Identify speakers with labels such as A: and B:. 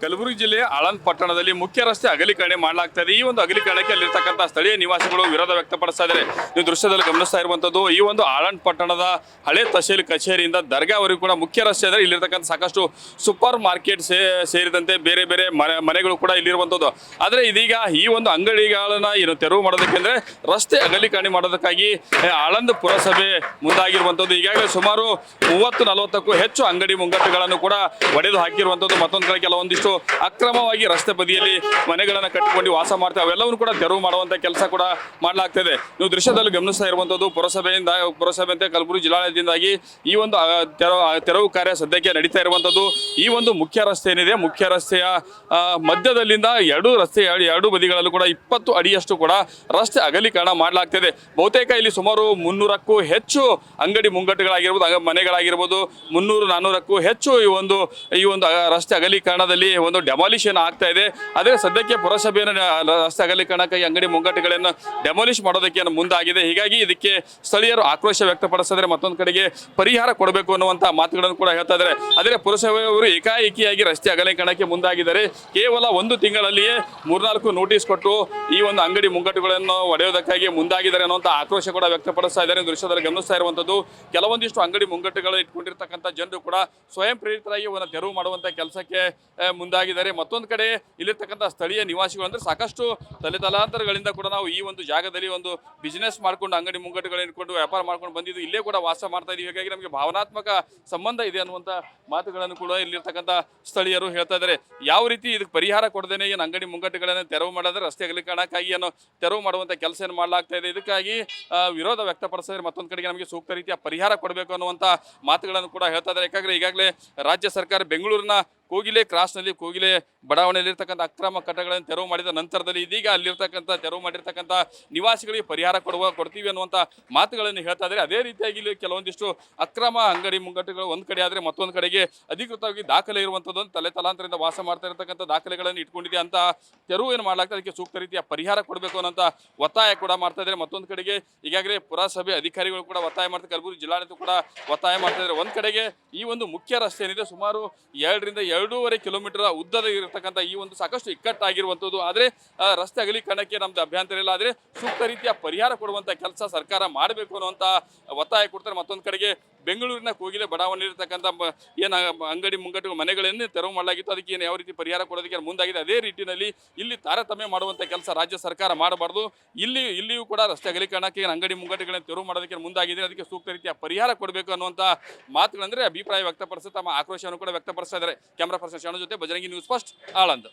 A: ಕಲಬುರಗಿ ಜಿಲ್ಲೆಯ ಆಳಂದ್ ಪಟ್ಟಣದಲ್ಲಿ ಮುಖ್ಯ ರಸ್ತೆ ಅಗಲೀಕರಣ ಮಾಡಲಾಗ್ತಾ ಇದೆ. ಈ ಒಂದು ಅಗಲೀಕರಣಕ್ಕೆ ಅಲ್ಲಿರ್ತಕ್ಕಂಥ ಸ್ಥಳೀಯ ನಿವಾಸಿಗಳು ವಿರೋಧ ವ್ಯಕ್ತಪಡಿಸ್ತಾ ಇದ್ದಾರೆ. ನೀವು ದೃಶ್ಯದಲ್ಲಿ ಗಮನಿಸ್ತಾ ಇರುವಂತದ್ದು ಈ ಒಂದು ಆಳಂದ್ ಪಟ್ಟಣದ ಹಳೆ ತಹಶೀಲ್ ಕಚೇರಿಯಿಂದ ದರ್ಗಾವರೆಗೂ ಕೂಡ ಮುಖ್ಯ ರಸ್ತೆ ಅಂದರೆ ಇಲ್ಲಿರ್ತಕ್ಕಂಥ ಸಾಕಷ್ಟು ಸೂಪರ್ ಮಾರ್ಕೆಟ್ ಸೇರಿದಂತೆ ಬೇರೆ ಬೇರೆ ಮನೆಗಳು ಕೂಡ ಇಲ್ಲಿರುವಂಥದ್ದು. ಆದರೆ ಇದೀಗ ಈ ಒಂದು ಅಂಗಡಿಗಳನ್ನ ಏನು ತೆರವು ಮಾಡೋದಕ್ಕೆ ಅಂದರೆ ರಸ್ತೆ ಅಗಲೀಕರಣ ಮಾಡೋದಕ್ಕಾಗಿ ಆಳಂದ್ ಪುರಸಭೆ ಮುಂದಾಗಿರುವಂಥದ್ದು. ಈಗಾಗಲೇ ಸುಮಾರು 30-40ಕ್ಕೂ ಹೆಚ್ಚು ಅಂಗಡಿ ಮುಂಗಟ್ಟುಗಳನ್ನು ಕೂಡ ಒಡೆದು ಹಾಕಿರುವಂಥದ್ದು. ಮತ್ತೊಂದು ಕಡೆ ಕೆಲವೊಂದಿಷ್ಟು ಅಕ್ರಮವಾಗಿ ರಸ್ತೆ ಬದಿಯಲ್ಲಿ ಮನೆಗಳನ್ನು ಕಟ್ಟಿಕೊಂಡು ವಾಸ ಮಾಡ್ತಾರೆ, ಅವೆಲ್ಲವನ್ನು ಕೂಡ ತೆರವು ಮಾಡುವಂತ ಕೆಲಸ ಕೂಡ ಮಾಡಲಾಗ್ತದೆ. ನೀವು ದೃಶ್ಯದಲ್ಲಿ ಗಮನಿಸ್ತಾ ಇರುವಂತದ್ದು ಪುರಸಭೆಯಂತೆ ಕಲಬುರಗಿ ಜಿಲ್ಲಾಡಳಿತದಿಂದಾಗಿ ಈ ಒಂದು ತೆರವು ಕಾರ್ಯ ಸದ್ಯಕ್ಕೆ ನಡೀತಾ ಇರುವಂತದ್ದು. ಈ ಒಂದು ಮುಖ್ಯ ರಸ್ತೆ ಏನಿದೆ, ಮುಖ್ಯ ರಸ್ತೆಯ ಮಧ್ಯದಲ್ಲಿಂದ ಎರಡು ಬದಿಗಳಲ್ಲೂ ಕೂಡ 20 ಅಡಿಯಷ್ಟು ಕೂಡ ರಸ್ತೆ ಅಗಲೀಕರಣ ಮಾಡಲಾಗ್ತದೆ. ಬಹುತೇಕ ಇಲ್ಲಿ ಸುಮಾರು 300ಕ್ಕೂ ಹೆಚ್ಚು ಅಂಗಡಿ ಮುಂಗಟ್ಟುಗಳಾಗಿರ್ಬೋದು, ಮನೆಗಳಾಗಿರ್ಬೋದು, 300-400ಕ್ಕೂ ಹೆಚ್ಚು ಈ ಒಂದು ರಸ್ತೆ ಅಗಲೀಕರಣದಲ್ಲಿ ಒಂದು ಡೆಮಾಲಿಷನ್ ಆಗ್ತಾ ಇದೆ. ಅದೇ ಸದ್ಯಕ್ಕೆ ಪುರಸಭೆಯನ್ನು ರಸ್ತೆ ಅಗಲೀಕರಣಕ್ಕಾಗಿ ಅಂಗಡಿ ಮುಂಗಟ್ಟುಗಳನ್ನು ಡೆಮಾಲಿಷ್ ಮಾಡೋದಕ್ಕೆ ಮುಂದಾಗಿದೆ. ಹೀಗಾಗಿ ಇದಕ್ಕೆ ಸ್ಥಳೀಯರು ಆಕ್ರೋಶ ವ್ಯಕ್ತಪಡಿಸಿದರೆ ಮತ್ತೊಂದು ಕಡೆಗೆ ಪರಿಹಾರ ಕೊಡಬೇಕು ಅನ್ನುವಂಥ ಮಾತುಗಳನ್ನು ಕೂಡ ಹೇಳ್ತಾ ಇದ್ದಾರೆ. ಆದರೆ ಪುರಸಭೆಯವರು ಏಕಾಏಕಿಯಾಗಿ ರಸ್ತೆ ಅಗಲೀಕರಣಕ್ಕೆ ಮುಂದಾಗಿದ್ದಾರೆ. ಕೇವಲ 1 ತಿಂಗಳಲ್ಲಿಯೇ 3-4 ನೋಟಿಸ್ ಕೊಟ್ಟು ಈ ಒಂದು ಅಂಗಡಿ ಮುಂಗಟ್ಟುಗಳನ್ನು ಒಡೆಯೋದಕ್ಕಾಗಿ ಮುಂದಾಗಿದ್ದಾರೆ ಅನ್ನುವಂಥ ಆಕ್ರೋಶ ಕೂಡ ವ್ಯಕ್ತಪಡಿಸ್ತಾ ಇದ್ದಾರೆ. ದೃಶ್ಯದಲ್ಲಿ ಗಮನಿಸ್ತಾ ಇರುವಂಥದ್ದು ಕೆಲವೊಂದಿಷ್ಟು ಅಂಗಡಿ ಮುಂಗಟ್ಟುಗಳು ಇಟ್ಕೊಂಡಿರ್ತಕ್ಕಂಥ ಜನರು ಕೂಡ ಸ್ವಯಂ ಪ್ರೇರಿತರಾಗಿ ಒಂದು ತೆರವು ಮಾಡುವಂಥ ಕೆಲಸಕ್ಕೆ ಮುಂದಾಗಿದ್ದಾರೆ. ಮತ್ತೊಂದು ಕಡೆ ಇಲ್ಲಿರ್ತಕ್ಕಂಥ ಸ್ಥಳೀಯ ನಿವಾಸಿಗಳು ಅಂದ್ರೆ ಸಾಕಷ್ಟು ತಲೆತಲಾಂತರಗಳಿಂದ ಕೂಡ ನಾವು ಈ ಒಂದು ಜಾಗದಲ್ಲಿ ಒಂದು ಬಿಸಿನೆಸ್ ಮಾಡ್ಕೊಂಡು ಅಂಗಡಿ ಮುಂಗಟ್ಟುಗಳು ಇಟ್ಕೊಂಡು ವ್ಯಾಪಾರ ಮಾಡ್ಕೊಂಡು ಬಂದಿದ್ದು, ಇಲ್ಲೇ ಕೂಡ ವಾಸ ಮಾಡ್ತಾ ಇದೀವಿ. ಹೀಗಾಗಿ ನಮಗೆ ಭಾವನಾತ್ಮಕ ಸಂಬಂಧ ಇದೆ ಅನ್ನುವಂಥ ಮಾತುಗಳನ್ನು ಕೂಡ ಇಲ್ಲಿರ್ತಕ್ಕಂಥ ಸ್ಥಳೀಯರು ಹೇಳ್ತಾ ಇದ್ದಾರೆ. ಯಾವ ರೀತಿ ಇದಕ್ಕೆ ಪರಿಹಾರ ಕೊಡದೇನೆ ಏನು ಅಂಗಡಿ ಮುಂಗಟ್ಟುಗಳನ್ನು ತೆರವು ಮಾಡಿದ್ರೆ ರಸ್ತೆ ಅಗಲೀಕರಣಕ್ಕಾಗಿ ಏನು ತೆರವು ಮಾಡುವಂಥ ಕೆಲಸ ಏನು ಮಾಡಲಾಗ್ತಾ ಇದೆ, ಇದಕ್ಕಾಗಿ ವಿರೋಧ ವ್ಯಕ್ತಪಡಿಸಿದ್ರೆ ಮತ್ತೊಂದು ಕಡೆಗೆ ನಮಗೆ ಸೂಕ್ತ ರೀತಿಯ ಪರಿಹಾರ ಕೊಡಬೇಕು ಅನ್ನುವಂಥ ಮಾತುಗಳನ್ನು ಕೂಡ ಹೇಳ್ತಾ ಇದ್ದಾರೆ. ಯಾಕಂದ್ರೆ ಈಗಾಗಲೇ ರಾಜ್ಯ ಸರ್ಕಾರ ಬೆಂಗಳೂರಿನ ಕೋಗಿಲೆ ಕ್ರಾಸ್ನಲ್ಲಿ ಕೋಗಿಲೆ ಬಡಾವಣೆಯಲ್ಲಿರ್ತಕ್ಕಂಥ ಅಕ್ರಮ ಕಟ್ಟಡಗಳನ್ನು ತೆರವು ಮಾಡಿದ ನಂತರದಲ್ಲಿ ಇದೀಗ ಅಲ್ಲಿರ್ತಕ್ಕಂಥ ತೆರವು ಮಾಡಿರ್ತಕ್ಕಂಥ ನಿವಾಸಿಗಳಿಗೆ ಪರಿಹಾರ ಕೊಡ್ತೀವಿ ಅನ್ನುವಂಥ ಮಾತುಗಳನ್ನು ಹೇಳ್ತಾ ಇದ್ದಾರೆ. ಅದೇ ರೀತಿಯಾಗಿ ಇಲ್ಲಿ ಕೆಲವೊಂದಿಷ್ಟು ಅಕ್ರಮ ಅಂಗಡಿ ಮುಂಗಟ್ಟುಗಳು ಒಂದು ಕಡೆ ಆದರೆ ಮತ್ತೊಂದು ಕಡೆಗೆ ಅಧಿಕೃತವಾಗಿ ದಾಖಲೆ ಇರುವಂಥದ್ದು ತಲೆತಲಾಂತರದಿಂದ ವಾಸ ಮಾಡ್ತಾ ಇರತಕ್ಕಂಥ ದಾಖಲೆಗಳನ್ನು ಇಟ್ಕೊಂಡಿದೆ ಅಂತ ತೆರವು ಏನು ಮಾಡಲಾಗ್ತದೆ, ಅದಕ್ಕೆ ಸೂಕ್ತ ರೀತಿಯ ಪರಿಹಾರ ಕೊಡಬೇಕು ಅನ್ನೋಂಥ ಒತ್ತಾಯ ಕೂಡ ಮಾಡ್ತಾ ಇದ್ದಾರೆ. ಮತ್ತೊಂದು ಕಡೆಗೆ ಈಗಾಗಲೇ ಪುರಸಭೆ ಅಧಿಕಾರಿಗಳು ಕೂಡ ಒತ್ತಾಯ ಮಾಡ್ತಾರೆ, ಕಲಬುರಗಿ ಜಿಲ್ಲಾಡಳಿತ ಕೂಡ ಒತ್ತಾಯ ಮಾಡ್ತಾ ಇದ್ದಾರೆ. ಒಂದು ಕಡೆಗೆ ಈ ಒಂದು ಮುಖ್ಯ ರಸ್ತೆ ಏನಿದೆ ಸುಮಾರು 2.5 ಕಿಲೋಮೀಟರ್ ಉದ್ದದ ಇರತಕ್ಕಂಥ ಈ ಒಂದು ಸಾಕಷ್ಟು ಇಕ್ಕಟ್ಟಾಗಿರುವಂಥದ್ದು. ಆದರೆ ರಸ್ತೆ ಅಗಲೀಕರಣಕ್ಕೆ ನಮ್ದು ಅಭ್ಯಂತರ ಇಲ್ಲ, ಆದರೆ ಸೂಕ್ತ ರೀತಿಯ ಪರಿಹಾರ ಕೊಡುವಂಥ ಕೆಲಸ ಸರ್ಕಾರ ಮಾಡಬೇಕು ಅನ್ನುವಂಥ ಒತ್ತಾಯ ಕೊಡ್ತಾರೆ. ಮತ್ತೊಂದು ಕಡೆಗೆ ಬೆಂಗಳೂರಿನ ಕೋಗಿಲೆ ಬಡಾವಣೆ ಇರತಕ್ಕಂಥ ಏನು ಅಂಗಡಿ ಮುಂಗಟ್ಟು ಮನೆಗಳನ್ನೇ ತೆರವು ಮಾಡಲಾಗಿತ್ತು, ಅದಕ್ಕೆ ಏನು ಯಾವ ರೀತಿ ಪರಿಹಾರ ಕೊಡೋದಕ್ಕೆ ಮುಂದಾಗಿದೆ, ಅದೇ ರೀತಿಯಲ್ಲಿ ಇಲ್ಲಿ ತಾರತಮ್ಯ ಮಾಡುವಂಥ ಕೆಲಸ ರಾಜ್ಯ ಸರ್ಕಾರ ಮಾಡಬಾರ್ದು. ಇಲ್ಲಿಯೂ ಕೂಡ ರಸ್ತೆ ಅಗಲೀಕರಣಕ್ಕೆ ಅಂಗಡಿ ಮುಂಗಟ್ಟುಗಳನ್ನು ತೆರವು ಮಾಡೋದಕ್ಕೆ ಮುಂದಾಗಿದೆ, ಅದಕ್ಕೆ ಸೂಕ್ತ ರೀತಿಯ ಪರಿಹಾರ ಕೊಡಬೇಕು ಅನ್ನುವಂಥ ಮಾತುಗಳಂದ್ರೆ ಅಭಿಪ್ರಾಯ ವ್ಯಕ್ತಪಡಿಸಿ ತಮ್ಮ ಆಕ್ರೋಶವನ್ನು ಕೂಡ ವ್ಯಕ್ತಪಡಿಸ್ತಾ ಇದ್ದಾರೆ. ಕ್ಯಾಮರಾ ಪರ್ಸನ್ ಶರಣು ಜೊತೆ ಬಜರಂಗಿ ನ್ಯೂಸ್ ಫಸ್ಟ್ ಆಳಂದ್.